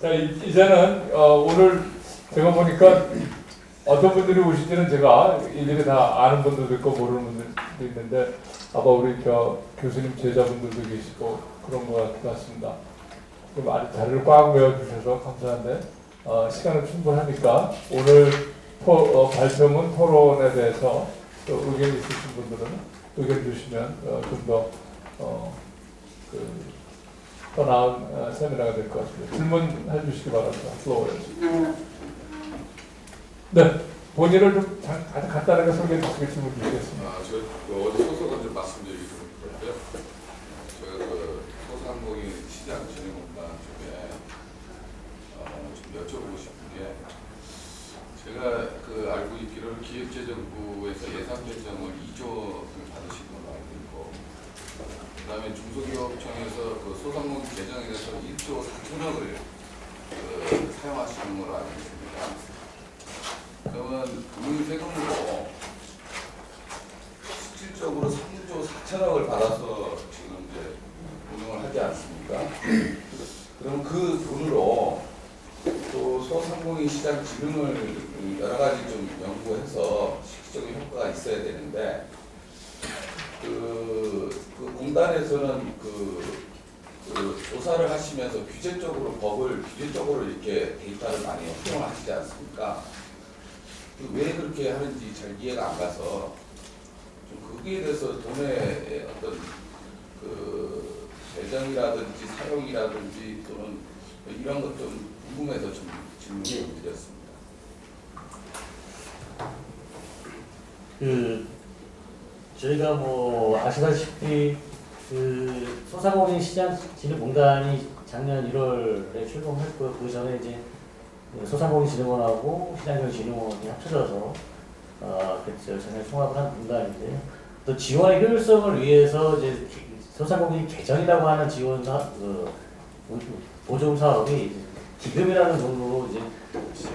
자, 이제는 오늘 제가 보니까 어떤 분들이 오실지는 제가 일일이 다 아는 분들도 있고 모르는 분들도 있는데 아마 우리 교수님 제자분들도 계시고 그런 것 같습니다. 좀 아주 자료를 꽉 외워주셔서 감사한데 시간은 충분하니까 오늘 발표문 토론에 대해서 또 의견 있으신 분들은 의견 주시면 좀 더 나은 세미나가 될 것 같습니다. 질문해 주시기 바랍니다. 플로어에서. 네, 본인을 좀 아주 간단하게 소개해 주시고 질문 주시겠습니다. 저 어제 소속은 좀 말씀드리기 좀 그런데요. 제가 소상공인 시장 진흥공단 쪽에 좀 여쭤보고 싶은 게 제가 알고 있기로는 기획재정부에서 예산 결정을 2조를 받으신 걸로 알고 있고 그다음에 중소기업청에서 소상공인 개정에 대해서 1조 4천억을 사용하시는 걸로 알고 있습니다. 그러면 그 세금으로 실질적으로 3조 4천억을 받아서 지금 이제 운영을 하지 않습니까? 그럼 그 돈으로 또 소상공인 시장 진흥을 여러 가지 좀 연구해서 실질적인 효과가 있어야 되는데 그 공단에서는 조사를 하시면서 법을 규제적으로 이렇게 데이터를 많이 활용을 하시지 않습니까? 왜 그렇게 하는지 잘 이해가 안 가서 좀 거기에 대해서 돈의 어떤 재정이라든지 사용이라든지 또는 이런 것 좀 궁금해서 좀 질문을 드렸습니다. 저희가 아시다시피 소상공인 시장진흥공단이 작년 1월에 출범했고요. 그 전에 이제 소상공인진흥원하고 시장경제진흥원이 합쳐져서 전에 통합을 한 공단인데요. 또 지원의 효율성을 위해서 이제 소상공인 개정이라고 하는 지원 보조금 사업이 이제 기금이라는 돈으로 이제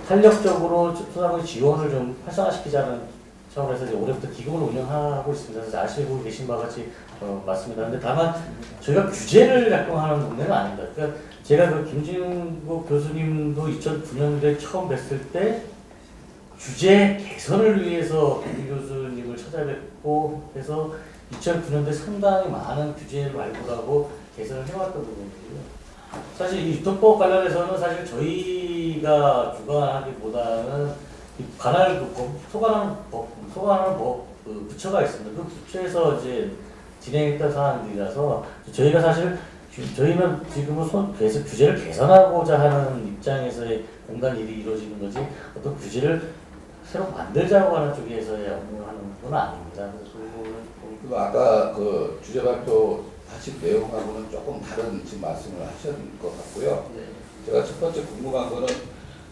탄력적으로 소상공인 지원을 좀 활성화시키자는 차원에서 이제 올해부터 기금을 운영하고 있습니다. 그래서 아시고 계신 바와 같이 맞습니다. 근데 다만 저희가 규제를 작동하는 동네는 아닙니다. 그러니까 제가 김진국 교수님도 2009년도에 처음 뵀을 때 규제 개선을 위해서 김 교수님을 찾아뵙고 해서 2009년도에 상당히 많은 규제를 발굴하고 개선을 해왔던 부분이고요. 사실 이 유통법 관련해서는 사실 저희가 주관하기보다는 소관하는 법 부처가 있습니다. 그 부처에서 이제 진행했던 사안들이라서 저희가 사실 저희는 지금은 계속 규제를 개선하고자 하는 입장에서의 공단 일이 이루어지는 거지 어떤 규제를 새로 만들자고 하는 쪽에서의 업무를 하는 건 아닙니다. 그리고 아까 주제 발표 하신 내용하고는 조금 다른 지금 말씀을 하신 것 같고요. 네. 제가 첫 번째 궁금한 거는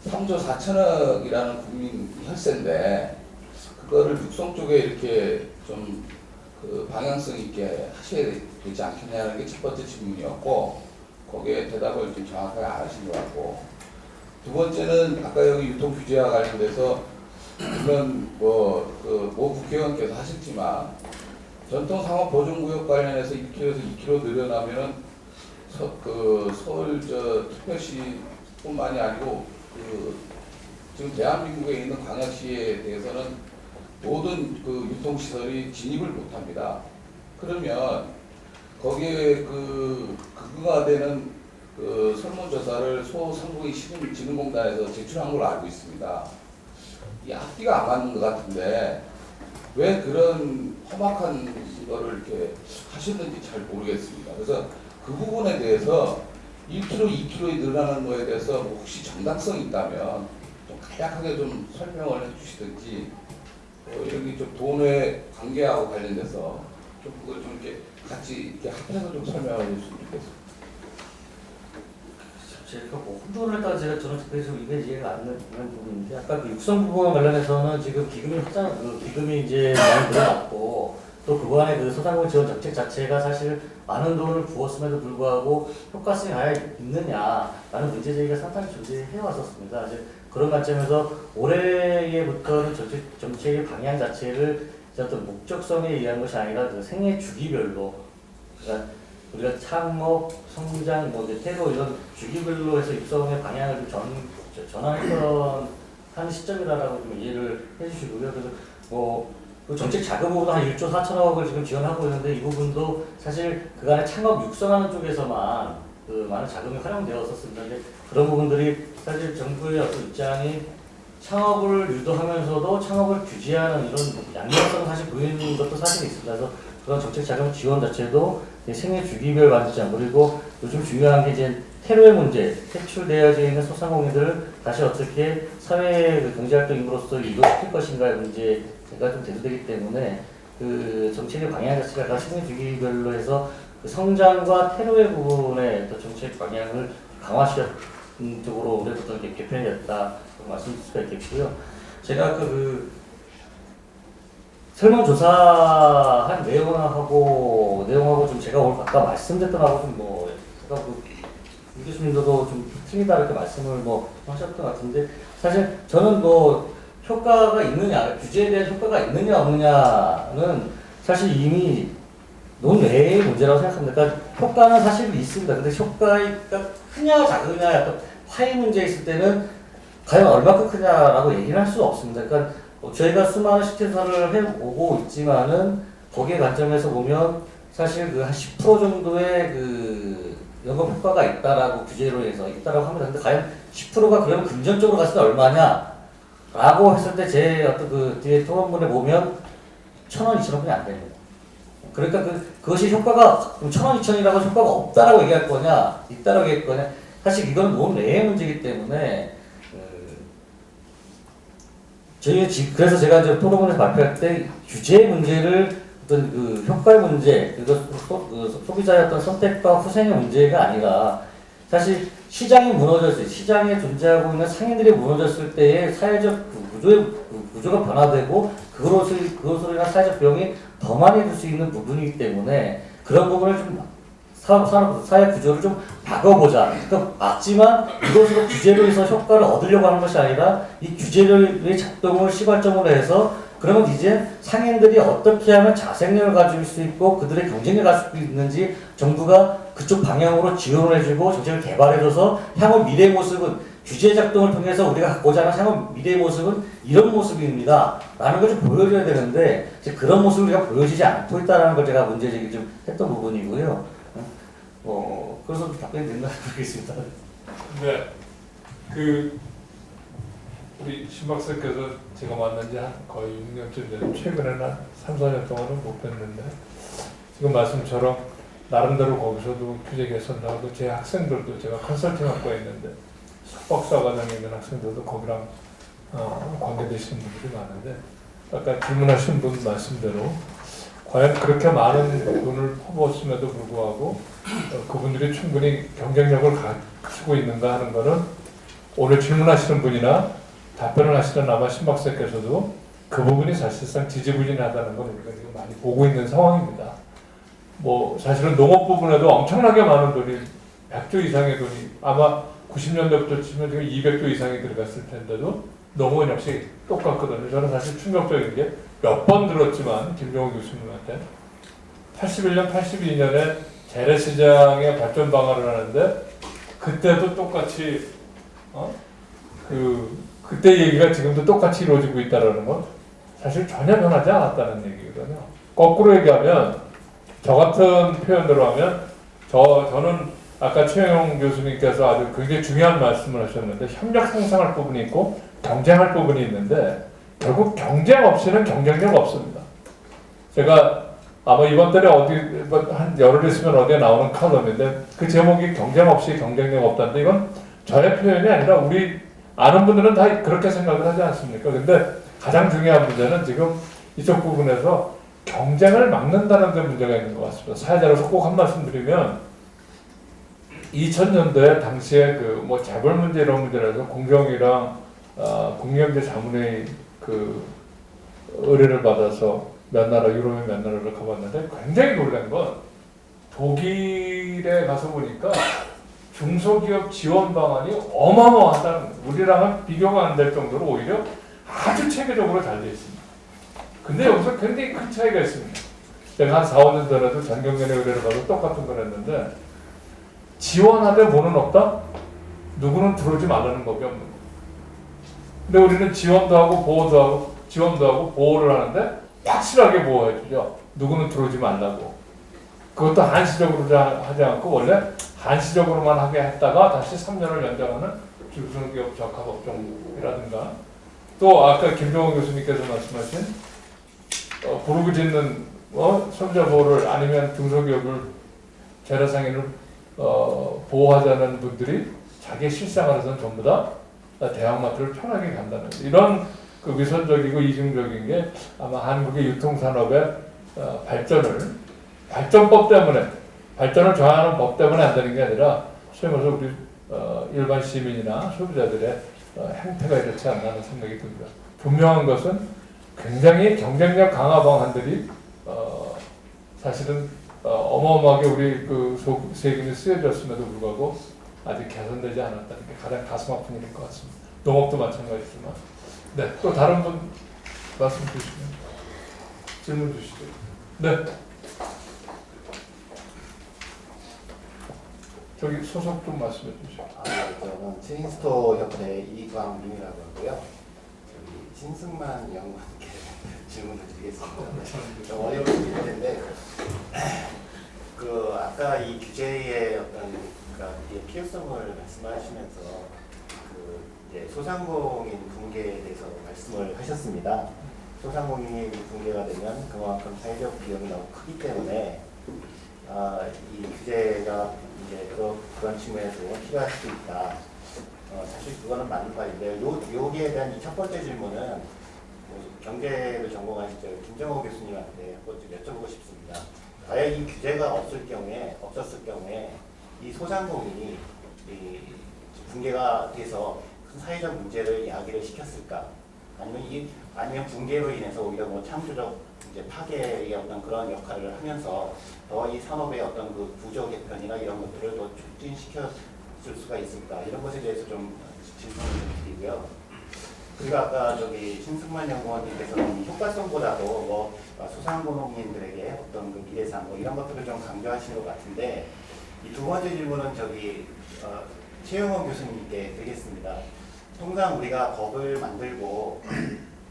3조 4천억이라는 국민 혈세인데 그거를 육성 쪽에 이렇게 좀 방향성 있게 하셔야 되지 않겠냐는 게 첫 번째 질문이었고 거기에 대답을 좀 정확하게 안 하신 것 같고 두 번째는 아까 여기 유통규제와 관련돼서 물론 모 국회의원께서 하셨지만 전통상업보존구역 관련해서 1km에서 2km 늘어나면은 서울 특별시뿐만이 아니고 지금 대한민국에 있는 광역시에 대해서는 모든 유통시설이 진입을 못합니다. 그러면 거기에 근거가 되는 설문조사를 소상공인 진흥공단에서 제출한 걸로 알고 있습니다. 이 앞뒤가 안 맞는 것 같은데 왜 그런 험악한 거를 이렇게 하셨는지 잘 모르겠습니다. 그래서 그 부분에 대해서 1km, 2km에 늘어나는 거에 대해서 혹시 정당성이 있다면 좀 간략하게 좀 설명을 해주시든지 여기 좀 돈의 관계하고 관련돼서 좀 그걸 좀 이렇게 같이 이렇게 합해서 좀 설명을 해주시면 좋겠습니다. 제가 혼돈을 했다가 저는 특별히 좀 이해가 안 되는 부분인데 아까 육성 부분 관련해서는 지금 기금이 이제 많이 늘어났고 또 그간의 소상공인 지원 정책 자체가 사실 많은 돈을 부었음에도 불구하고 효과성이 과연 있느냐라는 문제 제기가 상당히 존재해 왔었습니다. 이제 그런 관점에서 올해부터는 정책의 방향 자체를 어떤 목적성에 의한 것이 아니라 생애 주기별로 그러니까 우리가 창업, 성장, 뭐 이제 테러 이런 주기별로 해서 육성의 방향을 좀 전환했던 한 시점이라고 좀 이해를 해주시고요. 그래서 그 정책 자금으로도 한 1조 4천억을 지금 지원하고 있는데 이 부분도 사실 그간의 창업 육성하는 쪽에서만 그 많은 자금이 활용되었었습니다. 근데 그런 부분들이 사실 정부의 어떤 입장이 창업을 유도하면서도 창업을 규제하는 이런 양면성을 사실 보이는 것도 사실 있습니다. 그래서 그런 정책 자금 지원 자체도 생애 주기별 관점 그리고 요즘 중요한 게 이제 테러의 문제, 퇴출되어져 있는 소상공인들을 다시 어떻게 사회 그 경제활동 인구로서 유도시킬 것인가의 문제가 좀 대두되기 때문에 그 정책의 방향 자체가 생애 주기별로 해서 그 성장과 테러의 부분의 또 정책 방향을 강화시켰 쪽으로 올해부터 이렇게 개편이 됐다 말씀드릴 수가 있겠고요. 제가 설문조사한 내용하고 좀 제가 오늘 아까 말씀드렸던 하고 좀 제가 유 교수님도 좀 틀리다 이렇게 말씀을 하셨던 것 같은데 사실 저는 효과가 있느냐 규제에 대한 효과가 있느냐 없느냐는 사실 이미 논외의 문제라고 생각합니다. 그러니까 효과는 사실 있습니다. 근데 효과가 크냐 작으냐 약간 파이 문제 있을 때는 과연 얼마큼 크냐라고 얘기를 할 수가 없습니다. 그러니까 저희가 수많은 실태조사를 해오고 있지만은 거기에 관점에서 보면 사실 그 한 10% 정도의 그 연금 효과가 있다라고 규제로 해서 있다라고 합니다. 근데 과연 10%가 그러면 금전적으로 갔을 때 얼마냐라고 했을 때 제 어떤 그 뒤에 토론문에 보면 1,000원, 2,000원뿐이 안 됩니다. 그러니까 그것이 효과가 1,000원, 2,000원이라고 효과가 없다라고 얘기할 거냐, 있다라고 얘기할 거냐. 사실 이건 논외의 문제이기 때문에 그래서 제가 이제 토론문에서 발표할 때 규제 문제를 어떤 그 효과의 문제, 소비자의 어떤 선택과 후생의 문제가 아니라 사실 시장이 무너졌을 때, 시장에 존재하고 있는 상인들이 무너졌을 때의 사회적 구조가 변화되고 그것으로 인한 사회적 비용이 더 많이 들 수 있는 부분이기 때문에 그런 부분을 좀 사회 구조를 좀 바꿔보자. 그러니까 맞지만 이것으로 규제로 해서 효과를 얻으려고 하는 것이 아니라 이 규제의 작동을 시발점으로 해서 그러면 이제 상인들이 어떻게 하면 자생력을 가질 수 있고 그들의 경쟁력을 가질 수 있는지 정부가 그쪽 방향으로 지원을 해주고 정책을 개발해줘서 향후 미래의 모습은 규제 작동을 통해서 우리가 갖고자 하는 향후 미래의 모습은 이런 모습입니다. 라는 걸 좀 보여줘야 되는데 이제 그런 모습을 우리가 보여지지 않고 있다는 걸 제가 문제제기 좀 했던 부분이고요. 그래서 답변이 됐나 모르겠습니다. 네, 우리 신 박사께서 제가 만난 지 한 거의 6년쯤 되는 최근에는 한 3, 4년 동안은 못 뵀는데 지금 말씀처럼 나름대로 거기서도 규제 개선도 하고 제 학생들도 제가 컨설팅 학과에 있는데 석박사과정에 있는 학생들도 거기랑 관계되시는 분들이 많은데 아까 질문하신 분 말씀대로 과연 그렇게 많은 돈을 퍼부었음에도 불구하고 그분들이 충분히 경쟁력을 가지고 있는가 하는 것은 오늘 질문하시는 분이나 답변을 하시는 아마 신 박사께서도 그 부분이 사실상 지지부진하다는 걸 우리가 지금 많이 보고 있는 상황입니다. 사실은 농업 부분에도 엄청나게 많은 돈이 100조 이상의 돈이 아마 90년대부터 치면 지금 200조 이상이 들어갔을 텐데도 농업은 역시 똑같거든요. 저는 사실 충격적인 게 몇 번 들었지만 김종호 교수님한테 81년, 82년에 재래시장의 발전 방안을 하는데 그때도 똑같이 그때 얘기가 지금도 똑같이 이루어지고 있다는 건 사실 전혀 변하지 않았다는 얘기거든요. 거꾸로 얘기하면 저 같은 표현대로 하면 저는 아까 최영 교수님께서 아주 굉장히 중요한 말씀을 하셨는데 협력 상상할 부분이 있고 경쟁할 부분이 있는데 결국 경쟁 없이는 경쟁력 없습니다. 제가 아마 이번 달에 한 열흘 있으면 어디에 나오는 칼럼인데 그 제목이 경쟁 없이 경쟁력 없다는데 이건 저의 표현이 아니라 우리 아는 분들은 다 그렇게 생각을 하지 않습니까? 근데 가장 중요한 문제는 지금 이쪽 부분에서 경쟁을 막는다는 데 문제가 있는 것 같습니다. 사회자로서 꼭 한 말씀 드리면 2000년도에 당시에 재벌 문제 이런 문제라서 공경이랑 국경제 자문회의 의뢰를 받아서 유럽의 몇 나라를 가봤는데 굉장히 놀란 건 독일에 가서 보니까 중소기업 지원 방안이 어마어마하다는 거예요. 우리랑은 비교가 안 될 정도로 오히려 아주 체계적으로 잘 되어 있습니다. 근데 여기서 굉장히 큰 차이가 있습니다. 제가 한 4, 5년 전에도 전경련의 의뢰를 받아 똑같은 걸 했는데 지원하되 뭐는 없다? 누구는 들어오지 말라는 법이 없는 거예요. 근데 우리는 지원도 하고 보호도 하고 지원도 하고 보호를 하는데 확실하게 보호해주죠. 누구는 들어오지 말라고. 그것도 한시적으로 하지 않고 원래 한시적으로만 하게 했다가 다시 3년을 연장하는 중소기업 적합업종이라든가 또 아까 김종원 교수님께서 말씀하신 부르고 짓는 소비자 보호를 아니면 중소기업을 재래상인을 보호하자는 분들이 자기 실생활에서는 전부 다 대형마트를 편하게 간다는 이런 그 위선적이고 이중적인 게 아마 한국의 유통산업의 발전법 때문에 발전을 저하하는 법 때문에 안 되는 게 아니라 소위 말해서 우리 일반 시민이나 소비자들의 행태가 이렇지 않나 하는 생각이 듭니다. 분명한 것은 굉장히 경쟁력 강화 방안들이 사실은 어마어마하게 우리 그 세금이 쓰여졌음에도 불구하고 아직 개선되지 않았다는 게 가장 가슴 아픈 일일 것 같습니다. 농업도 마찬가지지만. 네, 또 다른 분 말씀 주시면 질문 주시죠. 네. 저기 소속 좀 말씀해 주시죠. 저는 체인스토어 협회 이광민이라고 하고요. 저기 신승만 연구원께 질문을 드리겠습니다. 좀 어려울 수 있을 텐데, 그 아까 이 규제의 어떤 그러니까 이게 필요성을 말씀하시면서 그 이제 소상공인 붕괴에 대해서 말씀을 하셨습니다. 소상공인이 붕괴가 되면 그만큼 사회적 비용이 너무 크기 때문에 이 규제가 이제 그런 측면에서 필요할 수 있다. 사실 그거는 맞는 말인데 여기에 대한 이 첫 번째 질문은 경제를 전공하신 김정호 교수님한테 한번 좀 여쭤보고 싶습니다. 과연 이 규제가 없었을 경우에 이 소상공인이 붕괴가 돼서 큰 사회적 문제를 야기를 시켰을까? 아니면 붕괴로 인해서 오히려 뭐 창조적 이제 파괴의 어떤 그런 역할을 하면서 더 이 산업의 어떤 그 구조 개편이나 이런 것들을 더 촉진시켜 줄 수가 있을까? 이런 것에 대해서 좀 질문을 좀 드리고요. 그리고 아까 저기 신승만 연구원님께서는 효과성보다도 뭐 소상공인들에게 어떤 그 미래상 뭐 이런 것들을 좀 강조하시는 것 같은데 이 두 번째 질문은 저기 최영원 교수님께 드리겠습니다. 통상 우리가 법을 만들고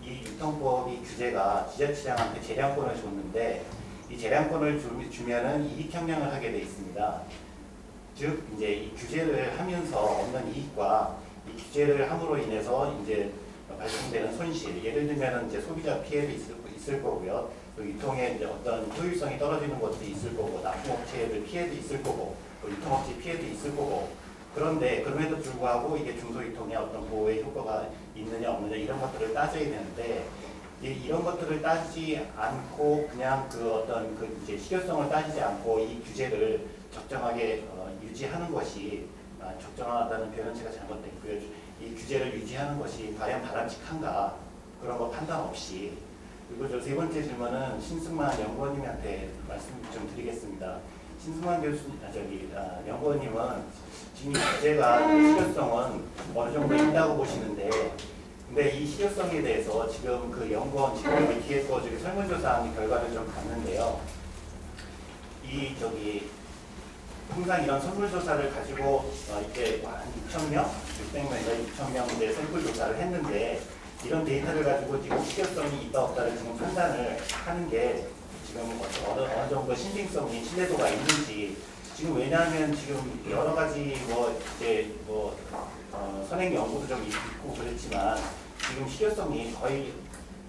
이 유통법이 규제가 지자체장한테 재량권을 줬는데 이 재량권을 주면은 이익 형량을 하게 돼 있습니다. 즉 이제 이 규제를 하면서 얻는 이익과 이 규제를 함으로 인해서 이제 발생되는 손실, 예를 들면은 이제 소비자 피해도 있을 거고요. 또 유통에 이제 어떤 효율성이 떨어지는 것도 있을 거고, 납품업체들 피해도 있을 거고, 또 유통업체 피해도 있을 거고. 그런데 그럼에도 불구하고 이게 중소유통의 어떤 보호의 효과가 있느냐 없느냐 이런 것들을 따져야 되는데 이런 것들을 따지지 않고 그냥 그 어떤 그 이제 실효성을 따지지 않고 이 규제를 적정하게 유지하는 것이 적정하다는 표현은 제가 잘못됐고요. 이 규제를 유지하는 것이 과연 바람직한가 그런 거 판단 없이 그리고 저 세 번째 질문은 신승만 연구원님한테 말씀 좀 드리겠습니다. 신승만 연구원님은 지금 규제가 실효성은 어느 정도 있다고 보시는데 근데 이 실효성에 대해서 지금 그 연구원 지금 여기 뒤에 거 저기 설문조사한 결과를 좀 봤는데요. 이 저기 통상 이런 설문조사를 가지고 이렇게 한 6,000명, 600명에서 6,000명대 샘플 조사를 했는데 이런 데이터를 가지고 지금 실효성이 있다 없다를 지금 판단을 하는 게 지금 어느 정도 신빙성이 신뢰도가 있는지 지금 왜냐하면 지금 여러 가지 선행 연구도 좀 있고 그렇지만 지금 실효성이 거의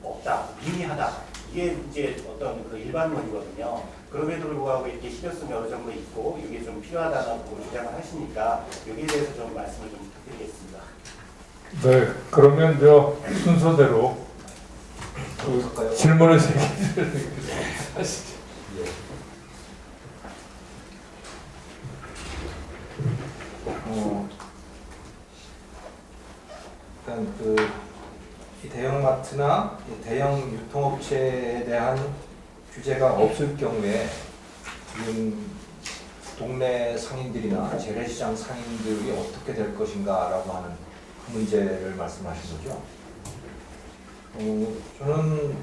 없다, 미미하다 이게 이제 어떤 그 일반론이거든요. 그럼에도 불구하고 이렇게 실효성이 어느 정도 있고 이게 좀 필요하다고 주장을 하시니까 여기에 대해서 좀 말씀을 좀 부탁드리겠습니다. 네, 그러면 순서대로 그 질문을 세 개를 하시죠. 일단 이 대형마트나 이 대형 유통업체에 대한 규제가 없을 경우에 지금 동네 상인들이나 재래시장 상인들이 어떻게 될 것인가라고 하는 문제를 말씀하신 거죠. 저는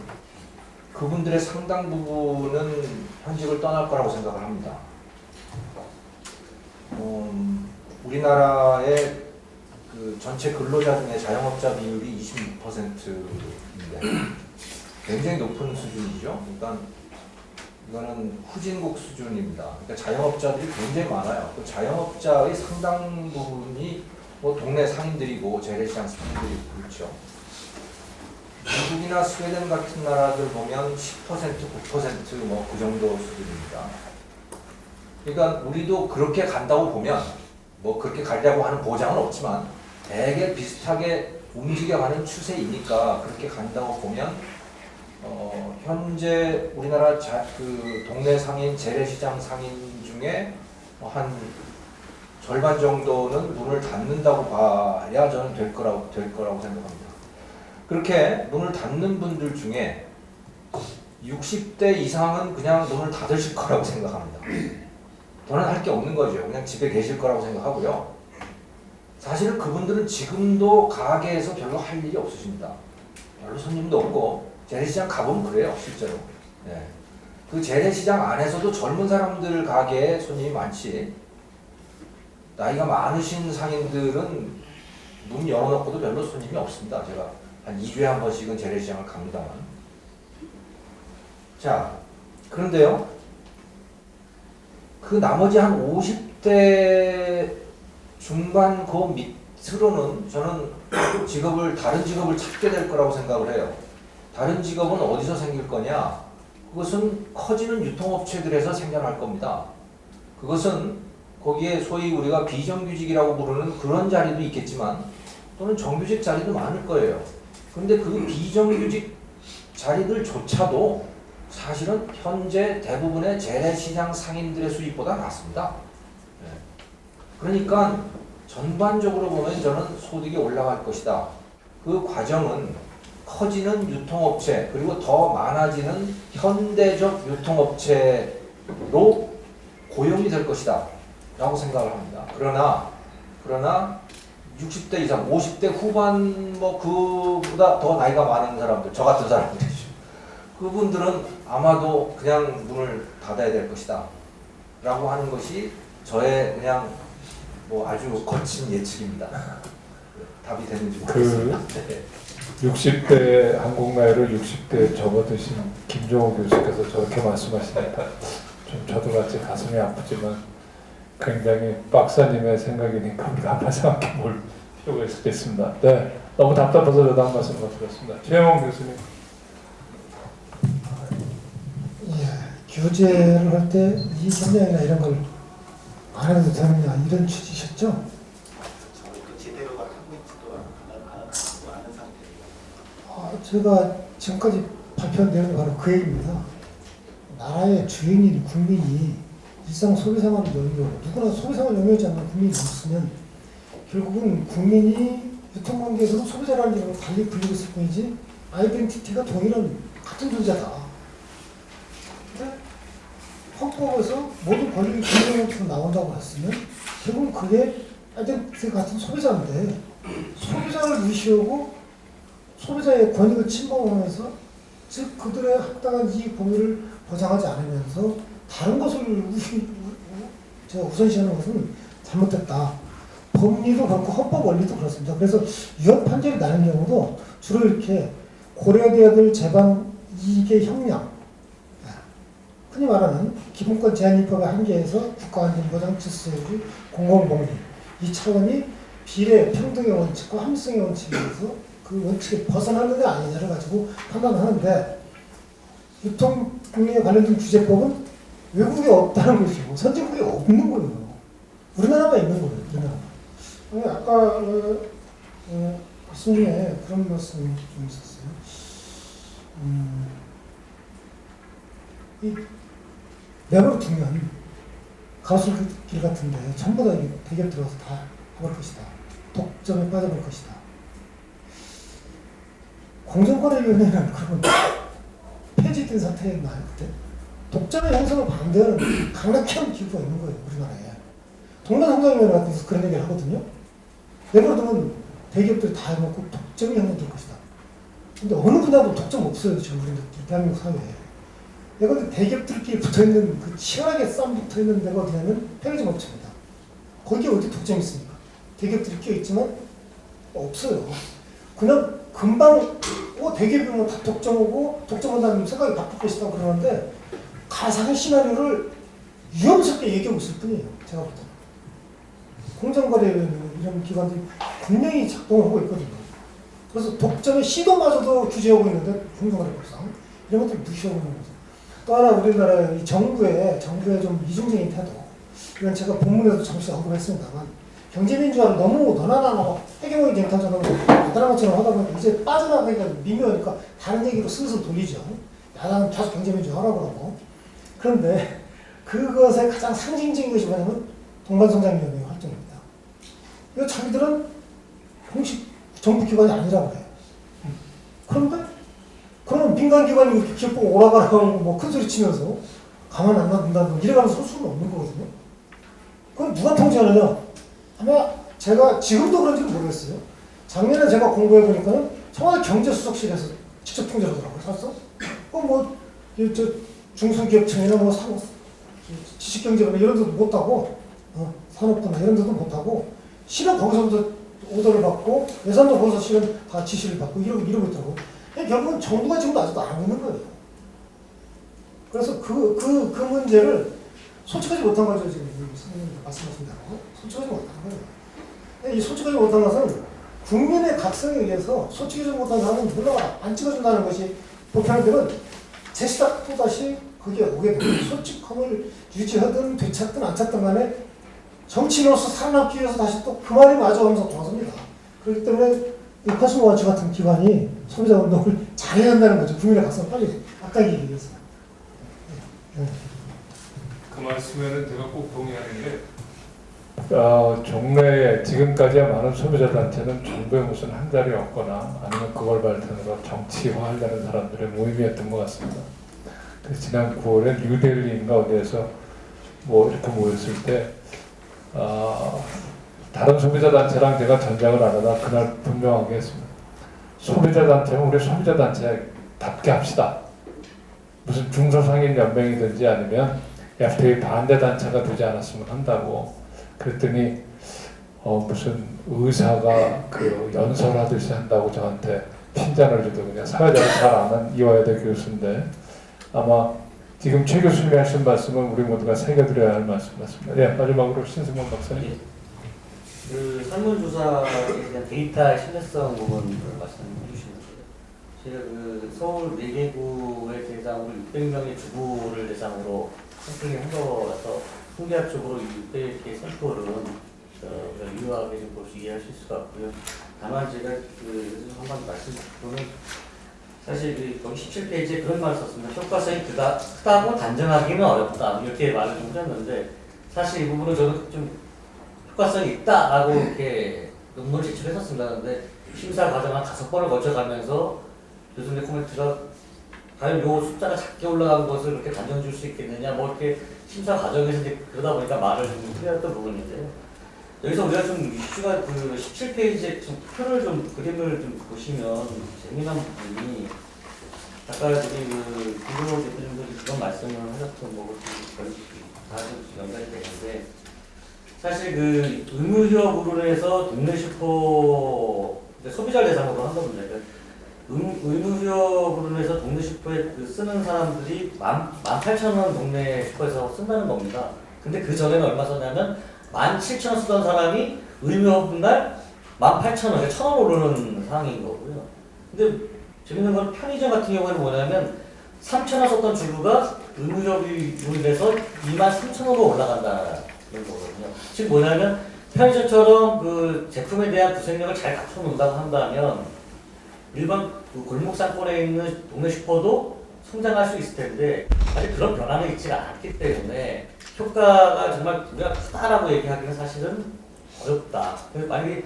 그분들의 상당 부분은 현직을 떠날 거라고 생각을 합니다. 우리나라의 그 전체 근로자 중에 자영업자 비율이 26%인데 굉장히 높은 수준이죠. 그러니까 이거는 후진국 수준입니다. 그러니까 자영업자들이 굉장히 많아요. 그 자영업자의 상당 부분이 뭐 동네 상인들이고 재래시장 상인들이고 그렇죠. 미국이나 스웨덴 같은 나라들 보면 10%, 9% 뭐 그 정도 수준입니다. 그러니까 우리도 그렇게 간다고 보면 뭐 그렇게 가려고 하는 보장은 없지만 되게 비슷하게 움직여가는 추세이니까 그렇게 간다고 보면 현재 우리나라 그 동네 상인, 재래시장 상인 중에 한 절반 정도는 문을 닫는다고 봐야 저는 될 거라고 생각합니다. 그렇게 문을 닫는 분들 중에 60대 이상은 그냥 문을 닫으실 거라고 생각합니다. 더는 할 게 없는 거죠. 그냥 집에 계실 거라고 생각하고요. 사실은 그분들은 지금도 가게에서 별로 할 일이 없으십니다. 별로 손님도 없고 재래시장 가보면 그래요, 실제로. 네. 그 재래시장 안에서도 젊은 사람들 가게에 손님이 많지. 나이가 많으신 상인들은 문 열어놓고도 별로 손님이 없습니다. 제가 한 2주에 한 번씩은 재래시장을 갑니다만. 자, 그런데요. 그 나머지 한 50대 중반 그 밑으로는 저는 다른 직업을 찾게 될 거라고 생각을 해요. 다른 직업은 어디서 생길 거냐? 그것은 커지는 유통업체들에서 생겨날 겁니다. 그것은 거기에 소위 우리가 비정규직이라고 부르는 그런 자리도 있겠지만 또는 정규직 자리도 많을 거예요. 그런데 그 비정규직 자리들조차도 사실은 현재 대부분의 재래시장 상인들의 수입보다 낮습니다. 그러니까 전반적으로 보면 저는 소득이 올라갈 것이다. 그 과정은 커지는 유통업체 그리고 더 많아지는 현대적 유통업체로 고용이 될 것이다 라고 생각을 합니다. 그러나 60대 이상, 50대 후반 뭐 그보다 더 나이가 많은 사람들, 저 같은 사람들이죠. 그분들은 아마도 그냥 문을 닫아야 될 것이다 라고 하는 것이 저의 그냥 뭐 아주 거친 예측입니다. 답이 되는지 모르겠습니다. 60대 한국 나이를 60대 접어드신 김종호 교수께서 저렇게 말씀하시니까 좀 저도 같이 가슴이 아프지만 굉장히 박사님의 생각이니까 우리가 한번 생각해 볼 필요가 있겠습니다. 네, 너무 답답해서 저도 한 말씀 못 드렸습니다. 최영원 교수님. 규제를 할 때 이익협력이나 이런 걸 안 해도 되느냐 이런 취지셨죠? 저희 그 제대로가 하고 있지도 않은 상태예요. 제가 지금까지 발표한 내용이 바로 그 얘기입니다. 나라의 주인인 국민이 일상 소비생활을 영위하고 누구나 소비생활을 영위하지 않는 국민이 없으면 결국은 국민이 유통관계에서는 소비자라는 이름으로 달리 불리고 있을 뿐이지 아이덴티티가 동일한 같은 존재다. 헌법에서 모든 권리를 기본으로 나온다고 했으면 결국은 그게 아이덴티티 같은 소비자인데 소비자를 무시하고 소비자의 권익을 침범하면서 즉 그들의 합당한 이익 범위를 보장하지 않으면서 다른 것을 우선시하는 것은 잘못됐다. 법리도 그렇고 헌법 원리도 그렇습니다. 그래서 유언 판결이 나는 경우도 주로 이렇게 고려되어야 될 재반 이익의 형량, 흔히 말하는 기본권 제한 입법의 한계에서 국가안전보장 질서유지 공공복리 이 차원이 비례 평등의 원칙과 합리성의 원칙에 의해서 그 원칙에 벗어나느냐 아니냐를 가지고 판단을 하는데 유통금리에 관련된 규제법은 외국에 없다는 것이고 선진국에 없는 거예요. 우리나라만 있는 거예요. 우리나라. 아까 말씀 중에 그런 말씀이 좀 있었어요. 이 내버려 두면 가로수길 같은데 전부 다 대결 들어가서 다 해볼 것이다. 독점에 빠져볼 것이다. 공정거래위원회는 그러면 폐지된 상태였나요 그때? 독점의 형성을 반대하는 강력한 기구가 있는 거예요 우리나라에. 동남성장위원회 같은 데서 그런 얘기를 하거든요. 내버려 두면 대기업들이 다 해먹고 독점이 형성될 것이다. 근데 어느 분야도 독점 없어요, 지금 우리 대한민국 사회에. 내가 근데 대기업들끼리 붙어있는 그 치열하게 싸움 붙어있는 데가 어디냐면 편의점 업체입니다. 거기에 어디 독점이 있습니까? 대기업들이 끼어있지만 없어요. 그냥 금방 대기업이면 다 독점하고 독점한다는 생각이 바뀔 것이다 그러는데 가상의 시나리오를 위험스럽게 얘기하고 있을 뿐이에요. 제가 볼 때는. 공정거래위원회 이런 기관들이 분명히 작동하고 있거든요. 그래서 독점의 시도마저도 규제하고 있는데 공정거래법상 이런 것들 무시하고 있는 거죠. 또 하나 우리나라 이 정부의 좀 이중적인 태도, 이건 제가 본문에도 잠시 언급했습니다만 경제민주화를 너무 너나나 해경의 쟁탈전하고 대단한 것처럼 하다 보니까 이제 빠져나가기가 미묘하니까 다른 얘기로 슬슬 돌리죠. 야당은 계속 경제민주화하라고 하고. 그런데 그것의 가장 상징적인 것이 뭐냐면 동반성장위원회의 활동입니다. 이거 자기들은 공식 정부기관이 아니라고 해요. 그런데 그러면 민간기관이 이렇게 기업 보고 오라가라고 뭐 큰소리 치면서 가만 안 놔둔다는 이래가면서 설 수는 없는 거거든요. 그럼 누가 통제하느냐? 아마 제가 지금도 그런지는 모르겠어요. 작년에 제가 공부해보니까는 청와대 경제수석실에서 직접 통제를 하더라고요. 사서 저 중소기업청이나 뭐 지식경제나 이런 데도 못하고 산업부나 이런 데도 못하고 실은 거기서부터 오더를 받고 예산도 거기서 실은 다 지시를 받고 이러고 있더라고요. 결국은 정부가 지금도 아직도 안 하고 있는 거예요. 그래서 그 문제를 솔직하지 못한 거죠. 지금 선생님 말씀하신 대로 솔직하지 못한 거예요. 이 솔직하지 못한 것은 국민의 각성에 의해서 솔직하지 못한 사람은 물러가 안 찍어준다는 것이 보편화되면 제시다 또다시 거기에 오게 되고 솔직함을 유지하든 되찾든 안 찾든 간에 정치인으로서 살아남기 위해서 다시 또 그 말이 맞아 하면서 돌아섭니다. 그렇기 때문에 이 컨슈머워치 같은 기관이 소비자 운동을 잘해야 한다는 거죠. 국민의 각성을 빨리 깎아기 위해서. 그 말씀에는 제가 꼭 동의하는 게 종래에 지금까지야 많은 소비자 단체는 정부에 무슨 한 자리 없거나 아니면 그걸 발전으로 정치화하려는 사람들의 모임이었던 것 같습니다. 그래서 지난 9월에 뉴델리인가 어디에서 뭐 이렇게 모였을 때 다른 소비자 단체랑 제가 전략을 안 하다 그날 분명하게 했습니다. 소비자 단체는 우리 소비자 단체답게 합시다. 무슨 중소상인 연맹이든지 아니면 FTA 반대 단체가 되지 않았으면 한다고. 그랬더니 무슨 의사가 그 연설하듯이 한다고 저한테 핀잔을 주더군요. 사회자를 잘 아는 이화여대 교수인데 아마 지금 최 교수님이 하신 말씀은 우리 모두가 새겨드려야 할 말씀 같습니다. 네, 마지막으로 신승원 박사님. 그 설문조사에 대한 데이터의 신뢰성 부분을 말씀해 주시는데요. 제가 그 서울 4개구의 대상으로 600명의 주부를 대상으로 샘플링 한 거라서 통계학적으로 600개 샘플은 유효하게 좀 볼 수 이해하실 수가 없고요. 다만 제가 한번 말씀드리면 사실 거기 17페이지에 그런 말을 썼습니다. 효과성이 크다고 단정하기는 어렵다. 이렇게 말을 좀 하셨는데 사실 이 부분은 저는 좀 효과성이 있다라고 이렇게 논문을 제출했었습니다. 그런데 심사 과정 한 5번을 거쳐가면서 교수님의 코멘트가 과연 요 숫자가 작게 올라간 것을 그렇게 단정 줄 수 있겠느냐, 뭐 이렇게 심사 과정에서 이제 그러다 보니까 말을 좀 틀렸던 부분인데요. 여기서 우리가 좀 이슈가 그 17페이지에 좀 표를 좀 그림을 좀 보시면 재미난 부분이 아까 저기 그 김동호 대표님도 그런 말씀을 하셨던 거고 거의 다 연관이 되는데 사실 그 의무휴업으로 해서 동네 슈퍼 소비자를 대상으로 한 겁니다. 의무휴업으로 해서 동네 슈퍼에 쓰는 사람들이 18,000원 동네 슈퍼에서 쓴다는 겁니다. 근데 그 전에는 얼마 썼냐면 17,000원 쓰던 사람이 의무휴업 날 18,000원, 1,000원 오르는 상황인 거고요. 근데 재밌는 건 편의점 같은 경우에는 뭐냐면 3,000원 썼던 주부가 의무휴업이 돼서 23,000원으로 올라간다는 거거든요. 즉 뭐냐면 편의점처럼 그 제품에 대한 구색력을 잘 갖춰놓는다고 한다면 일반 그 골목 상권에 있는 동네 슈퍼도 성장할 수 있을 텐데 아직 그런 변화는 있지가 않기 때문에 효과가 정말 우리가 크다라고 얘기하기는 사실은 어렵다. 그래서 만약에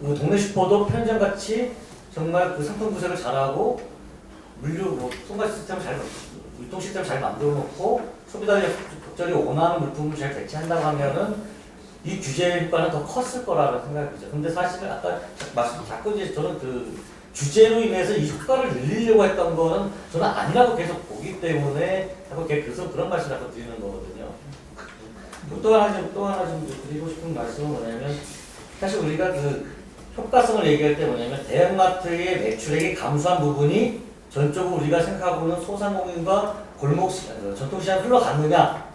그 동네 슈퍼도 편의점 같이 정말 그 상품 구색을 잘하고 물류 송가 시스템을 유통 시스템을 잘 만들어 놓고 소비자들이 적절히 원하는 물품을 잘 배치한다고 하면은 이 규제 효과는 더 컸을 거라는 생각이죠. 근데 사실은 아까 자꾸 이제 저는 그 규제로 인해서 이 효과를 늘리려고 했던 거는 저는 아니라고 계속 보기 때문에 자꾸 그래서 그런 말씀 자꾸 드리는 거거든요. 또 하나 좀 드리고 싶은 말씀은 뭐냐면 사실 우리가 그 효과성을 얘기할 때 뭐냐면 대형마트의 매출액이 감소한 부분이 전적으로 우리가 생각하고 있는 소상공인과 골목시장, 전통시장 흘러갔느냐?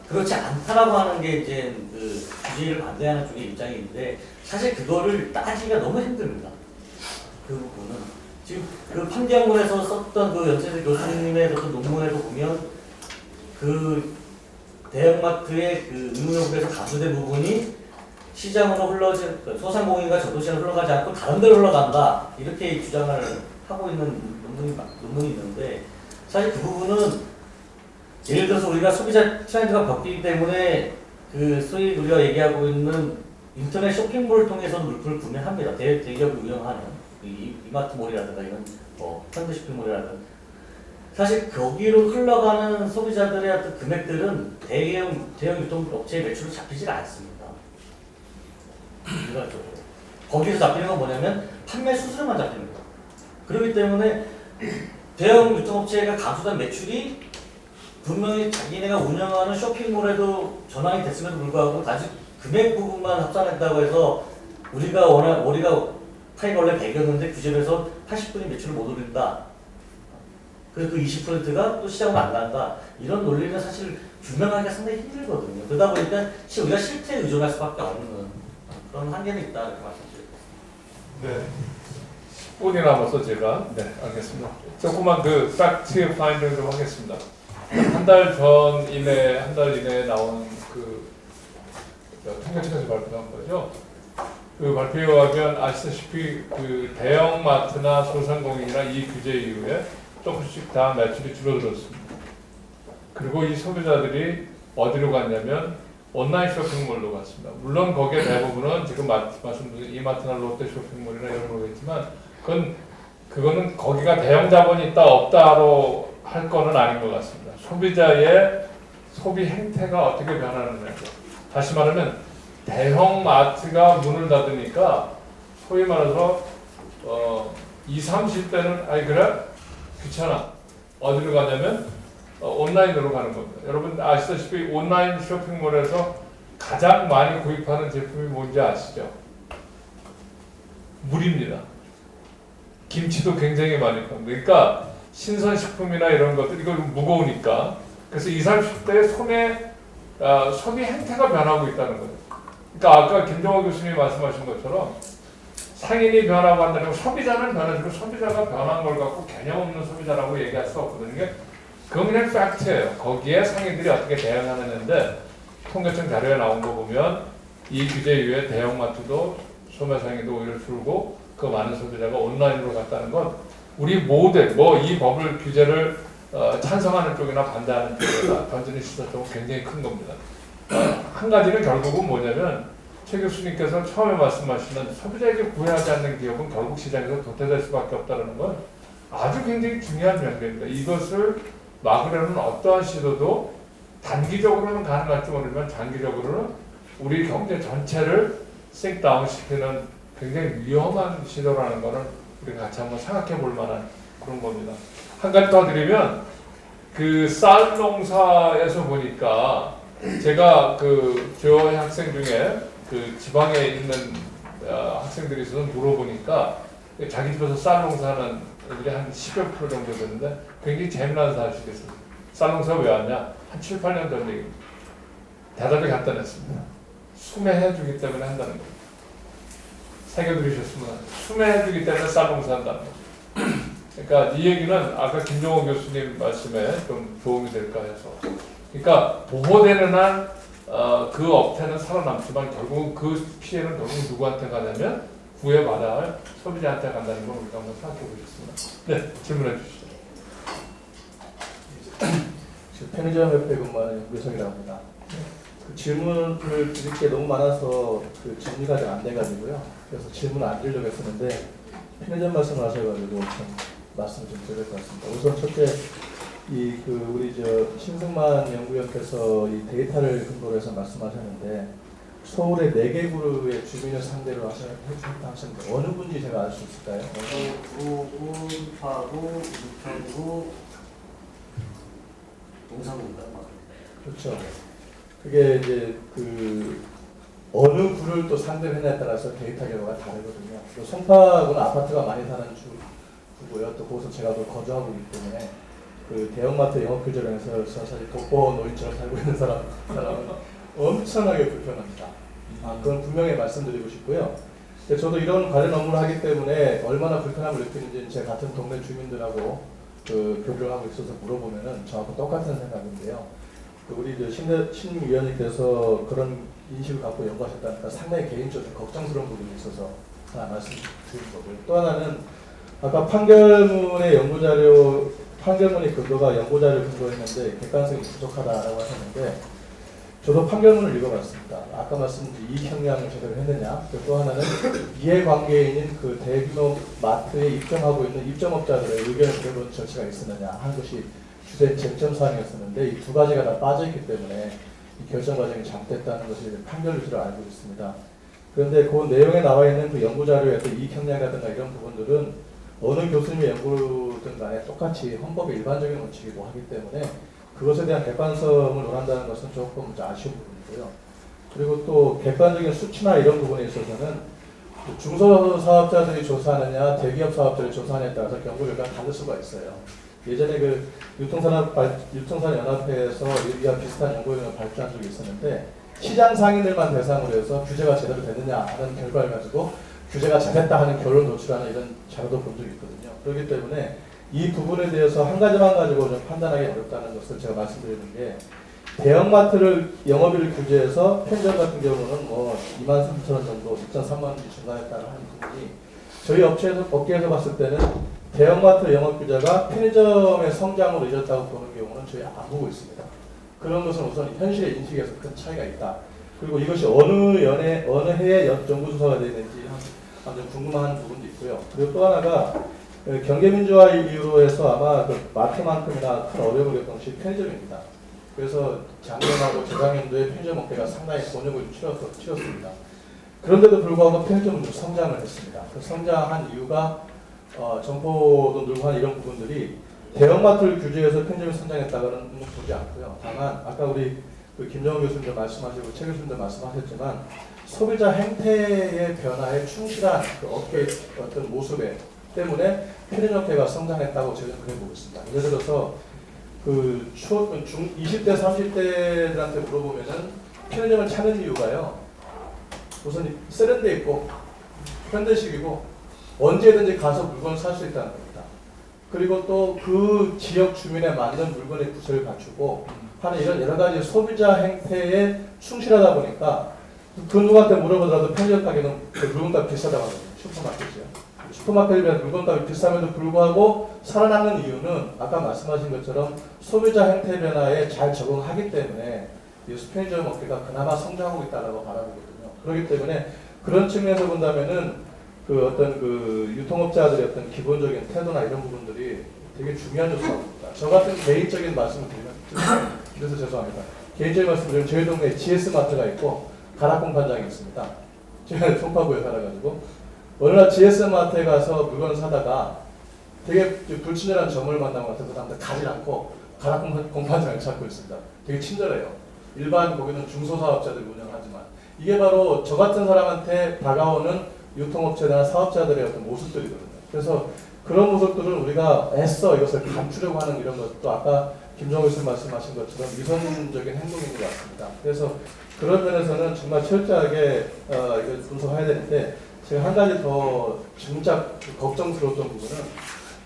그렇지 않다라고 하는 게 이제 그 규제를 반대하는 쪽의 입장인데 사실 그거를 따지기가 너무 힘듭니다. 그 부분은 지금 그 판결문에서 썼던 그 연세대 교수님의 그 논문에도 보면 그 대형마트의 그 의무요금에서 감소된 부분이 시장으로 흘러진 소상공인과 전통시장으로 흘러가지 않고 다른 데로 흘러간다 이렇게 주장을 하고 있는 논문이 있는데 사실 그 부분은 예를 들어서 우리가 소비자 트렌드가 바뀌기 때문에 그 소위 우리가 얘기하고 있는 인터넷 쇼핑몰을 통해서 물품을 구매합니다. 대기업이 운영하는 이마트몰이라든가 이런 현대 쇼핑몰이라든가 사실 거기로 흘러가는 소비자들의 어떤 금액들은 대형 유통업체의 매출로 잡히질 않습니다. 일반적으로 거기서 잡히는 건 뭐냐면 판매 수수료만 잡히는 거예요. 그렇기 때문에 대형 유통업체가 감소된 매출이 분명히 자기네가 운영하는 쇼핑몰에도 전환이 됐음에도 불구하고 다시 금액 부분만 합산했다고 해서 우리가 파이가 원래 100이었는데 규제에서 80분이 매출을 못 올린다. 그래서 그 20%가 또 시장으로 안 간다. 이런 논리는 사실 규명하기가 상당히 힘들거든요. 그러다 보니까 우리가 실태에 의존할 수밖에 없는 그런 한계는 있다 이렇게 말씀드립니다. 네. 10분이 남아서 제가 알겠습니다. 조금만 그 팩트 파인딩 좀 하겠습니다. 한 달 이내에 나온 그 통계청에서 발표한 거죠. 그 발표에 의하면 아시다시피 그 대형마트나 소상공인이나 이 규제 이후에 조금씩 다 매출이 줄어들었습니다. 그리고 이 소비자들이 어디로 갔냐면 온라인 쇼핑몰로 갔습니다. 물론 거기에 대부분은 지금 말씀드린 이마트나 롯데 쇼핑몰이나 이런 거겠지만 그거는 거기가 대형 자본이 있다 없다로 할 거는 아닌 것 같습니다. 소비자의 소비 행태가 어떻게 변하느냐죠. 다시 말하면 대형 마트가 문을 닫으니까 소위 말해서 20, 30대는 아이 그래? 귀찮아. 어디로 가냐면 온라인으로 가는 겁니다. 여러분 아시다시피 온라인 쇼핑몰에서 가장 많이 구입하는 제품이 뭔지 아시죠? 물입니다. 김치도 굉장히 많이 팝니다. 그러니까 신선식품이나 이런 것들 이거 무거우니까 그래서 20, 30대의 소비 행태가 변하고 있다는 거예요. 그러니까 아까 김정호 교수님이 말씀하신 것처럼 상인이 변하고 한다는 건 소비자는 변해지고 소비자가 변한 걸 갖고 개념 없는 소비자라고 얘기할 수 없거든요. 그건 그냥 팩트예요. 거기에 상인들이 어떻게 대응하느냐인데 통계청 자료에 나온 거 보면 이 규제 이후에 대형마트도 소매상인도 오히려 줄고 그 많은 소비자가 온라인으로 갔다는 건 우리 모든 이 법을 규제를 찬성하는 쪽이나 반대하는 쪽이나 던지는 시선적으로 굉장히 큰 겁니다. 한 가지는 결국은 뭐냐면 최 교수님께서 처음에 말씀하시는 소비자에게 구애하지 않는 기업은 결국 시장에서 도태될 수밖에 없다는 건 아주 굉장히 중요한 명제입니다. 이것을 막으려는 어떠한 시도도 단기적으로는 가능할지 모르지만 장기적으로는 우리 경제 전체를 싱다운 시키는 굉장히 위험한 시도라는 것은 우리가 같이 한번 생각해 볼 만한 그런 겁니다. 한 가지 더 드리면 그 쌀 농사에서 보니까 제가 그 저 학생 중에 그 지방에 있는 학생들이 있어서 물어보니까 자기 집에서 쌀 농사하는 애들이 한 10여 프로 정도 되는데 굉장히 재미난 사실이 있어요. 쌀 농사 왜 왔냐? 한 7, 8년 전 얘기입니다. 대답이 간단했습니다. 수매해주기 때문에 한다는 거예요. 새겨들으셨으면 수매해주기 때문에 쌀 농사 한다는 거예요. 그러니까 이 얘기는 아까 김종호 교수님 말씀에 좀 도움이 될까 해서 그러니까 보호되는 한 그 업태는 살아남지만 결국은 그 피해는 결국 누구한테 가냐면 구애받아야 할 소비자한테 간다는 걸 우리가 한번 생각해 보겠습니다. 네, 질문해 주시죠. 지금 편의점 협회 근무하는 유성이라고 합니다. 그 질문을 드릴 게 너무 많아서 그 정리가 잘 안 돼가지고요. 그래서 질문을 안 드리려고 했었는데 편의점 말씀을 하셔가지고 좀 말씀 좀 드릴 것 같습니다. 우선 첫째, 우리 신승만 연구위원께서 이 데이터를 근거로 해서 말씀하셨는데 서울의 4개 구의 주민을 상대로 하셨는데 어느 분인지 제가 알 수 있을까요? 구로구, 파구, 우편구, 용산구인가? 그렇죠. 그게 이제 그 어느 구를 또 상대를 했냐에 따라서 데이터 결과가 다르거든요. 또 송파구는 아파트가 많이 사는 구고요. 또 거기서 제가 또 거주하고 있기 때문에 그 대형마트 영업 규제령에서 사실 독거 노인처럼 살고 있는 사람은 엄청나게 불편합니다. 그건 분명히 말씀드리고 싶고요. 근데 저도 이런 관련 업무를 하기 때문에 얼마나 불편함을 느끼는지 제 같은 동네 주민들하고 그 교류를 하고 있어서 물어보면은 저하고 똑같은 생각인데요. 그 우리 신 위원님께서 그런 인식을 갖고 연구하셨다니까 상당히 개인적으로 걱정스러운 부분이 있어서 하나 말씀드린 거고요. 또 하나는 아까 판결문의 근거가 연구자료를 근거했는데 객관성이 부족하다라고 하셨는데 저도 판결문을 읽어봤습니다. 아까 말씀드린 이익 형량을 제대로 했느냐, 또 하나는 이해관계인인 그 대규모 마트에 입점하고 있는 입점업자들의 의견을 들어본 절차가 있었느냐 하는 것이 주된 쟁점 사항이었었는데 이 두 가지가 다 빠져있기 때문에 이 결정 과정이 잘못됐다는 것을 판결 위주로 알고 있습니다. 그런데 그 내용에 나와 있는 그 연구자료의 어떤 이익 형량이라든가 이런 부분들은 어느 교수님의 연구든 간에 똑같이 헌법의 일반적인 원칙이고 하기 때문에 그것에 대한 객관성을 논한다는 것은 조금 아쉬운 부분이고요. 그리고 또 객관적인 수치나 이런 부분에 있어서는 중소사업자들이 조사하느냐 대기업 사업자들이 조사하느냐에 따라서 경고 결과가 다를 수가 있어요. 예전에 그 유통산연합회에서 이와 비슷한 연구용을 발표한 적이 있었는데 시장 상인들만 대상으로 해서 규제가 제대로 됐느냐 하는 결과를 가지고 규제가 잘됐다 하는 결론 노출하는 이런 자료도 본 적이 있거든요. 그렇기 때문에 이 부분에 대해서 한 가지만 가지고 좀 판단하기 어렵다는 것을 제가 말씀드리는 게 대형마트를 영업일을 규제해서 편의점 같은 경우는 뭐 23,000원 정도, 2,3만 원 중단했다는 하는 부분이 저희 업계에서 봤을 때는 대형마트 영업 규제가 편의점의 성장으로 이어졌다고 보는 경우는 저희 안 보고 있습니다. 그런 것은 우선 현실의 인식에서 큰 차이가 있다. 그리고 이것이 어느 해에 연구조사가 되어 있는지 좀 궁금한 부분도 있고요. 그리고 또 하나가 경제민주화 이후로 해서 아마 그 마트만큼이나 큰 어려움을 겪은 것이 편의점입니다. 그래서 작년하고 재작년도에 편의점 업계가 상당히 곤욕을 치렀습니다. 그런데도 불구하고 편의점은 좀 성장을 했습니다. 그 성장한 이유가 점포도 늘고 한 이런 부분들이 대형마트를 규제해서 편의점이 성장했다고는 보지 않고요. 다만 아까 우리 그 김정은 교수님도 말씀하시고 최 교수님도 말씀하셨지만 소비자 행태의 변화에 충실한 그 업계의 어떤 모습에 때문에 편의점업계가 성장했다고 저는 그렇게 보고 있습니다. 예를 들어서 그 20대, 30대들한테 물어보면은 편의점을 찾는 이유가요. 우선 세련돼 있고 현대식이고 언제든지 가서 물건을 살 수 있다는 겁니다. 그리고 또 그 지역 주민에 맞는 물건의 구설을 갖추고 하는 이런 여러 가지 소비자 행태에 충실하다 보니까 그 누구한테 물어보더라도 편의점 가게는 그 물건값 비싸다고 하거든요. 슈퍼마켓이요. 슈퍼마켓에 비해 물건값이 비싸면도 불구하고 살아남는 이유는 아까 말씀하신 것처럼 소비자 행태 변화에 잘 적응하기 때문에 이 편의점 업계가 그나마 성장하고 있다고 바라보거든요. 그렇기 때문에 그런 측면에서 본다면은 그 어떤 그 유통업자들의 어떤 기본적인 태도나 이런 부분들이 되게 중요한 요소입니다. 저 같은 개인적인 말씀을 드리면 그래서 죄송합니다. 개인적인 말씀을 드리면 저희 동네에 GS마트가 있고 가락공판장이 있습니다. 제가 송파구에 살아가지고 어느 날 GS마트에 가서 물건을 사다가 되게 불친절한 점을 만난 것 같아서 사람들 가지 않고 가락공판장을 찾고 있습니다. 되게 친절해요. 일반 거기는 중소사업자들이 운영하지만 이게 바로 저 같은 사람한테 다가오는 유통업체나 사업자들의 어떤 모습들이거든요. 그래서 그런 모습들은 우리가 애써 이것을 감추려고 하는 이런 것도 아까 김정우 교수님 말씀하신 것처럼 위선적인 행동인 것 같습니다. 그래서 그런 면에서는 정말 철저하게 이걸 분석해야 되는데 제가 한 가지 더 짐작 걱정스러웠던 부분은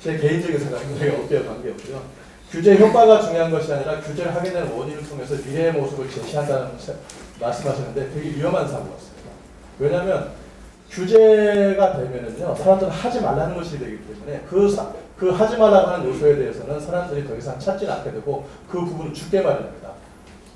제 개인적인 생각입니다. 업계와 관계없고요. 규제 효과가 중요한 것이 아니라 규제를 하게 되는 원인을 통해서 미래의 모습을 제시한다는 말씀하셨는데 되게 위험한 사고 같습니다. 왜냐하면 규제가 되면은요 사람들은 하지 말라는 것이 되기 때문에 그 하지 말라고 하는 요소에 대해서는 사람들이 더 이상 찾지 않게 되고 그 부분은 죽게 마련입니다.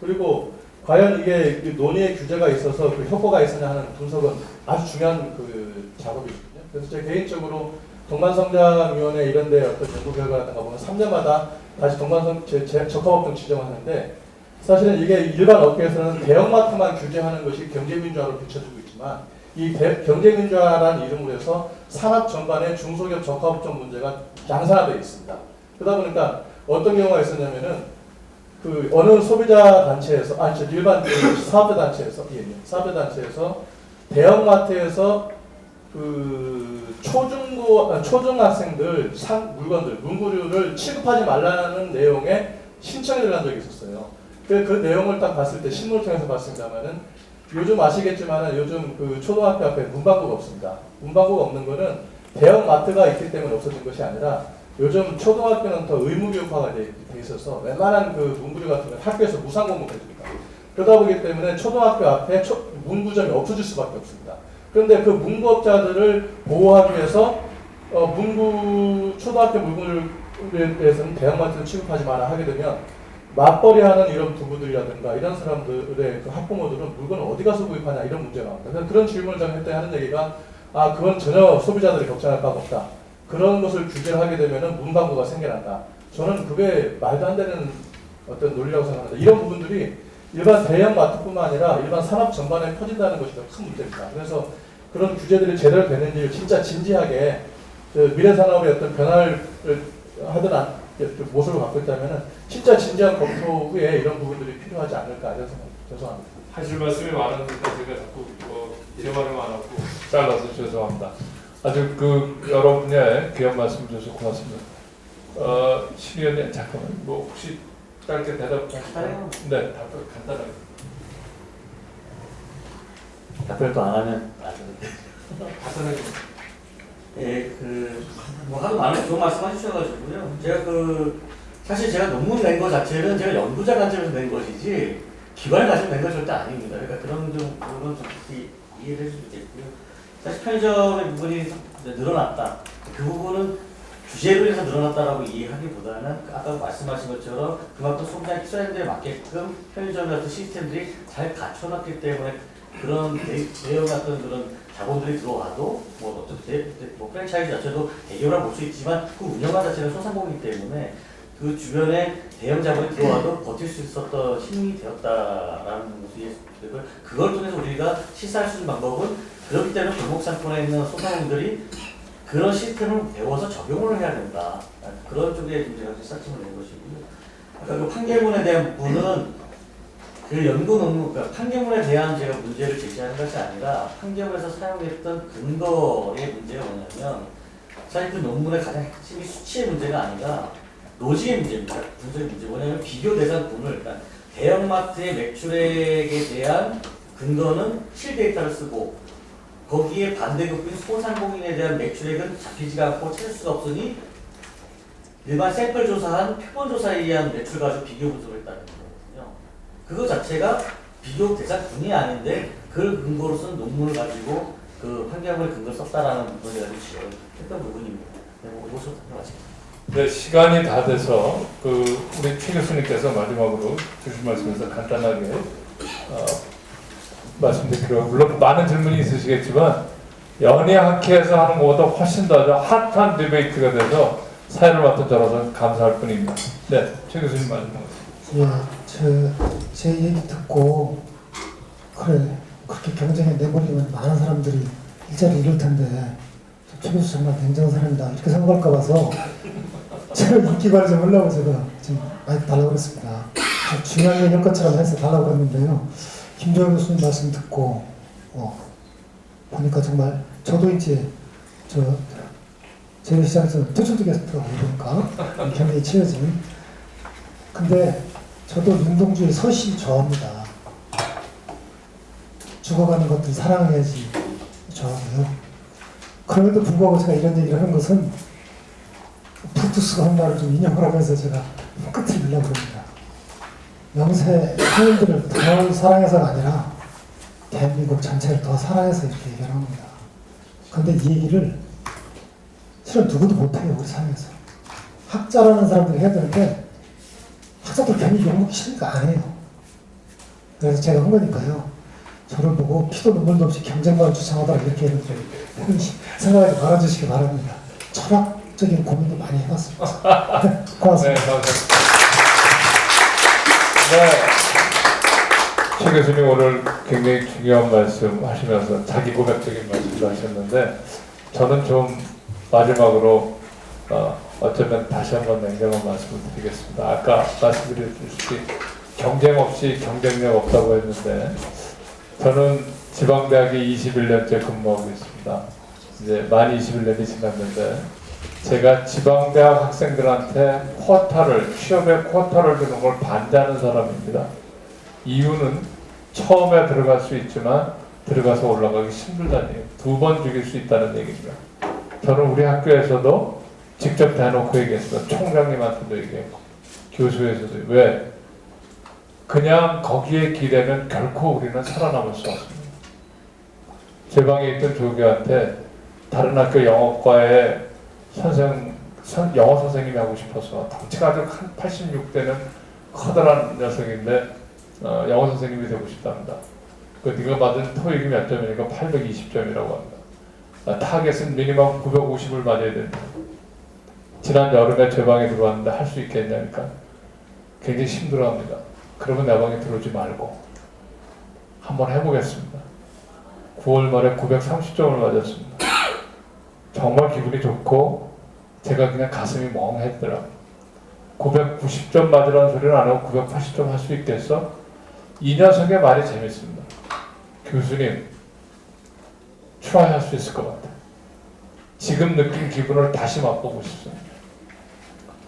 그리고 과연 이게 논의의 규제가 있어서 그 효과가 있으냐 하는 분석은 아주 중요한 그 작업이거든요. 그래서 제 개인적으로 동반성장위원회 이런 데 어떤 연구 결과라든가 보면 3년마다 다시 적합업종 지정하는데 사실은 이게 일반 업계에서는 대형마트만 규제하는 것이 경제민주화로 비춰지고 있지만 이 경제민주화라는 이름으로 해서 산업 전반의 중소기업 적합업종 문제가 양산화되어 있습니다. 그러다 보니까 어떤 경우가 있었냐면은 그 어느 소비자 단체에서 일반 사업자 단체에서 사업자 단체에서 대형마트에서 그 초중학생들 산 물건들 문구류를 취급하지 말라는 내용의 신청이 들어간 적이 있었어요. 그 내용을 딱 봤을 때 신문을 통해서 봤습니다만은 요즘 아시겠지만은 요즘 그 초등학교 앞에 문방구가 없습니다. 문방구가 없는 거는 대형 마트가 있기 때문에 없어진 것이 아니라 요즘 초등학교는 더 의무교육화가 돼 있어서 웬만한 그 문구류 같은 건 학교에서 무상 공급해줍니다. 그러다 보기 때문에 초등학교 앞에 문구점이 없어질 수밖에 없습니다. 그런데 그 문구업자들을 보호하기 위해서 초등학교 문구류에 대해서는 대형마트를 취급하지 마라 하게 되면 맞벌이하는 이런 부부들이라든가 이런 사람들의 그 학부모들은 물건을 어디 가서 구입하냐 이런 문제가 나옵니다. 그래서 그런 질문을 제가 했더니 하는 얘기가 그건 전혀 소비자들이 걱정할 바가 없다. 그런 것을 규제를 하게 되면은 문방구가 생겨난다. 저는 그게 말도 안 되는 어떤 논리라고 생각합니다. 이런 부분들이 일반 대형 마트뿐만 아니라 일반 산업 전반에 퍼진다는 것이 더 큰 문제입니다. 그래서 그런 규제들이 제대로 되는지를 진짜 진지하게 미래 산업의 어떤 변화를 하든 모습을 갖고 있다면은 진짜 진지한 검토 후에 이런 부분들이 필요하지 않을까 이런 생각. 죄송합니다. 하실 말씀이 많았는데 제가 자꾸 제 말이 많았고 잘라서 죄송합니다. 아주 여러 분야에 귀한 말씀 주셔서 고맙습니다. 시위원님 잠깐만 혹시 짧게 대답하실까요? 네, 답변 간단하게. 답변도 안 하면 간단하게. 예, 뭐 하도 많은 좋은 말씀 해주셔가지고요. 제가 사실 제가 논문 낸 거 자체는 제가 연구자 관점에서 낸 것이지 기관을 가지고 낸 건 절대 아닙니다. 그러니까 그런 부분은 좀 이해를 해주겠고요. 사실 편의점의 부분이 늘어났다. 그 부분은 규제로 해서 늘어났다라고 이해하기보다는 아까 말씀하신 것처럼 그만큼 소비자 트렌드에 맞게끔 편의점 같은 시스템들이 잘 갖춰놨기 때문에 그런 대형 같은 그런 자본들이 들어와도 뭐 프랜차이즈 자체도 대기업이라고 볼 수 있지만 그 운영가 자체는 소상공이기 때문에 그 주변에 대형 자본이 들어와도 버틸 수 있었던 힘이 되었다라는 것을 이해했고요. 그걸 통해서 우리가 시사할 수 있는 방법은 그렇기 때문에 골목 상권에 있는 소상공인들이 그런 시스템을 배워서 적용을 해야 된다. 그런 쪽에 제가 시사점을 낸 것이고요. 아까 그 판결문에 대한 부분은 그 연구 논문, 그러니까 판결문에 대한 제가 문제를 제기하는 것이 아니라 판결문에서 사용했던 근거의 문제가 뭐냐면 사실 그 논문의 가장 핵심이 수치의 문제가 아니라 로직의 문제입니다. 분석의 문제 뭐냐면 비교 대상군을 그러니까 대형마트의 매출액에 대한 근거는 실데이터를 쓰고 거기에 반대급부인 소상공인에 대한 매출액은 잡히지가 않고 찾을 수가 없으니 일반 샘플 조사한 표본 조사에 의한 매출 가지고 비교 분석을 했다는 거거든요. 그거 자체가 비교 대상군이 아닌데 그 근거로 쓴 논문을 가지고 그 판결문의 근거를 썼다라는 부분을 가지고 지적했던 부분입니다. 네, 뭐 이것으로 마치겠습니다. 네, 시간이 다 돼서 우리 최 교수님께서 마지막으로 주신 말씀에서 간단하게 말씀드리기로 물론 많은 질문이 있으시겠지만 연예학회에서 하는 것보다 훨씬 더 핫한 디베이트가 돼서 사회를 맡은 저로서 감사할 뿐입니다. 네, 최 교수님 마지막. 제 얘기 듣고 그래 그렇게 경쟁에 내버리면 많은 사람들이 일자리 잃을 텐데 최 교수 정말 굉장한 사람이다 이렇게 생각할까 봐서 제가 인기발을 좀 하려고 제가 지금 마이크 달라고 그랬습니다. 중요한 얘기할 것처럼 해서 달라고 그랬는데요. 김정일 교수님 말씀 듣고 보니까 정말 저도 이제 제 시장에서 퇴출되겠더라고요. 보니까 굉장히 치여진. 근데 저도 능동주의 서시 좋아합니다. 죽어가는 것들 사랑해야지 좋아하고요. 그럼에도 불구하고 제가 이런 얘기를 하는 것은 프루투스가 한 말을 좀 인용을 하면서 제가 끝을 내려고 합니다. 영세 시민들을 더 사랑해서가 아니라 대한민국 전체를 더 사랑해서 이렇게 얘기를 합니다. 그런데 이 얘기를 실은 누구도 못해요. 우리 사회에서. 학자라는 사람들이 해야 되는데 학자들 괜히 욕먹기 싫으니까 안 해요. 그래서 제가 한 거니까요. 저를 보고 피도 눈물도 없이 경쟁만 주창하다가 이렇게 했는데 생각하지 말아주시기 바랍니다. 철학적인 고민도 많이 해봤습니다. 고맙습니다. 네, 감사합니다. 네. 최 교수님 오늘 굉장히 중요한 말씀 하시면서 자기 고백적인 말씀도 하셨는데 저는 좀 마지막으로 어쩌면 다시 한번 냉정한 말씀을 드리겠습니다. 아까 말씀드렸듯이 경쟁 없이 경쟁력 없다고 했는데 저는 지방대학에 21년째 근무하고 있습니다. 이제 만 21년이 지났는데 제가 지방대학 학생들한테 취업에 쿼터를 주는 걸 반대하는 사람입니다. 이유는 처음에 들어갈 수 있지만 들어가서 올라가기 힘들다는 얘기예요. 2번 죽일 수 있다는 얘기입니다. 저는 우리 학교에서도 직접 대놓고 얘기했습니다. 총장님한테도 얘기했고 교수에서도. 왜? 그냥 거기에 기대면 결코 우리는 살아남을 수 없습니다. 제 방에 있던 조교한테 다른 학교 영어과에 영어 선생님이 하고 싶어서 덩치가 아주 86대는 커다란 녀석인데 영어 선생님이 되고 싶답니다. 네가 받은 토익이 몇 점이니까 820점이라고 합니다. 타겟은 미니멈 950을 맞아야 됩니다. 지난 여름에 제 방에 들어왔는데 할 수 있겠냐니까 굉장히 힘들어합니다. 그러면 내 방에 들어오지 말고 한번 해보겠습니다. 9월 말에 930점을 맞았습니다. 정말 기분이 좋고 제가 그냥 가슴이 멍했더라고요. 990점 맞으라는 소리는 안 하고 980점 할 수 있겠어? 이 녀석의 말이 재밌습니다. 교수님, 트라이 할 수 있을 것 같아요. 지금 느낀 기분을 다시 맛보고 싶습니다.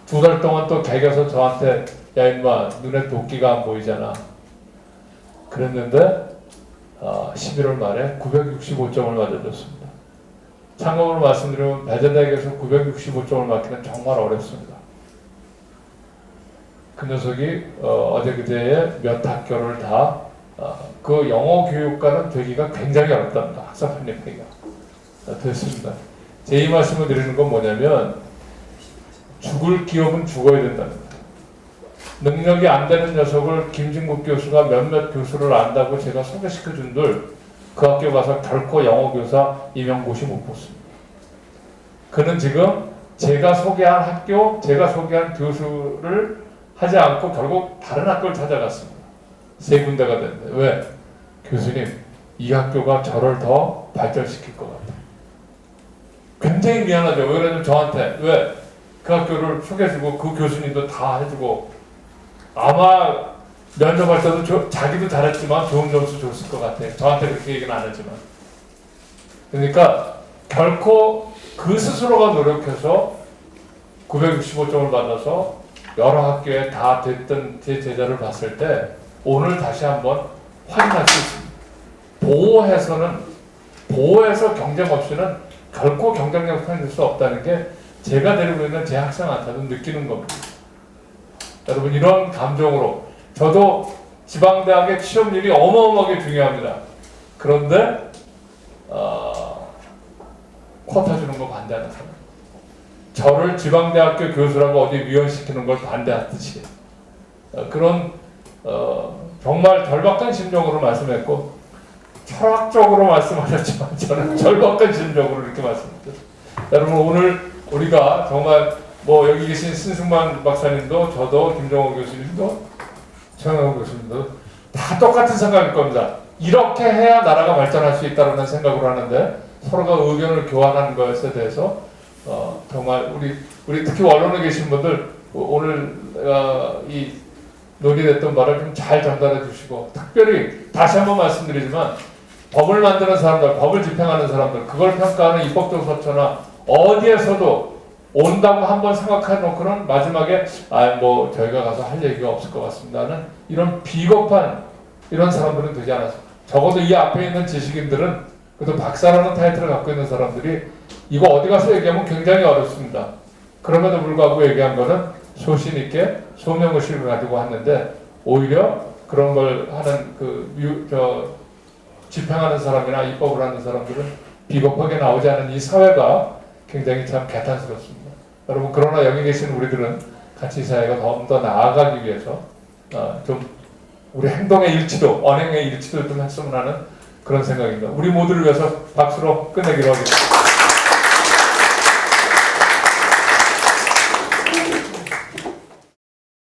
2달 동안 또 개겨서 저한테 야 인마 눈에 도끼가 안 보이잖아. 그랬는데 11월 말에 965점을 맞아줬습니다. 참고로 말씀드리면 배재대학에서 965점을 맞기는 정말 어렵습니다. 그 녀석이 어제 그제에 몇 학교를 다 그 영어 교육과는 되기가 굉장히 어렵답니다. 학사 편입하기가 됐습니다. 제 이 말씀을 드리는 건 뭐냐면 죽을 기업은 죽어야 된답니다. 능력이 안 되는 녀석을 김진국 교수가 몇몇 교수를 안다고 제가 소개시켜 준들 그 학교 가서 결코 영어 교사 임용고시 못 뽑습니다. 그는 지금 제가 소개한 학교, 제가 소개한 교수를 하지 않고 결국 다른 학교를 찾아갔습니다. 3군데가 됐는데 왜? 교수님, 이 학교가 저를 더 발전시킬 것 같아요. 굉장히 미안하죠. 왜 그러냐면 저한테 왜? 그 학교를 소개해주고 그 교수님도 다 해주고 아마 면접할 때도 자기도 잘했지만 좋은 점수 줬을 것 같아요. 저한테 그렇게 얘기는 안 했지만. 그러니까 결코 그 스스로가 노력해서 965점을 받아서 여러 학교에 다 됐던 제 제자를 봤을 때 오늘 다시 한번 확인할 수 있습니다. 보호해서 경쟁 없이는 결코 경쟁력을 찾을 수 없다는 게 제가 데리고 있는 제 학생한테도 느끼는 겁니다. 여러분 이런 감정으로 저도 지방대학의 취업률이 어마어마하게 중요합니다. 그런데 쿼터 주는 거 반대하는 사람, 저를 지방대학교 교수라고 어디 위원시키는 걸 반대하듯이 그런 정말 절박한 심정으로 말씀했고 철학적으로 말씀하셨지만 저는 절박한 심정으로 이렇게 말씀드렸습니다. 여러분 오늘 우리가 정말 여기 계신 신승만 박사님도 저도 김정호 교수님도 최영호 교수님도 다 똑같은 생각일 겁니다. 이렇게 해야 나라가 발전할 수 있다는 생각으로 하는데 서로가 의견을 교환하는 것에 대해서 정말 우리 특히 언론에 계신 분들 오늘 이 논의됐던 말을 좀 잘 전달해 주시고 특별히 다시 한번 말씀드리지만 법을 만드는 사람들, 법을 집행하는 사람들, 그걸 평가하는 입법조사처나 어디에서도 온다고 한번 생각해 놓고는 마지막에 저희가 가서 할 얘기가 없을 것 같습니다는 이런 비겁한 이런 사람들은 되지 않았습니다. 적어도 이 앞에 있는 지식인들은 그래도 박사라는 타이틀을 갖고 있는 사람들이 이거 어디 가서 얘기하면 굉장히 어렵습니다. 그럼에도 불구하고 얘기한 거는 소신 있게 소명의식을 가지고 왔는데 오히려 그런 걸 하는 집행하는 사람이나 입법을 하는 사람들은 비겁하게 나오지 않은 이 사회가 굉장히 참 개탄스럽습니다. 여러분 그러나 여기 계신 우리들은 같이 이 사회가 더 나아가기 위해서 좀 우리 행동의 일치도, 언행의 일치도 좀 했으면 하는 그런 생각입니다. 우리 모두를 위해서 박수로 끝내기로 하겠습니다.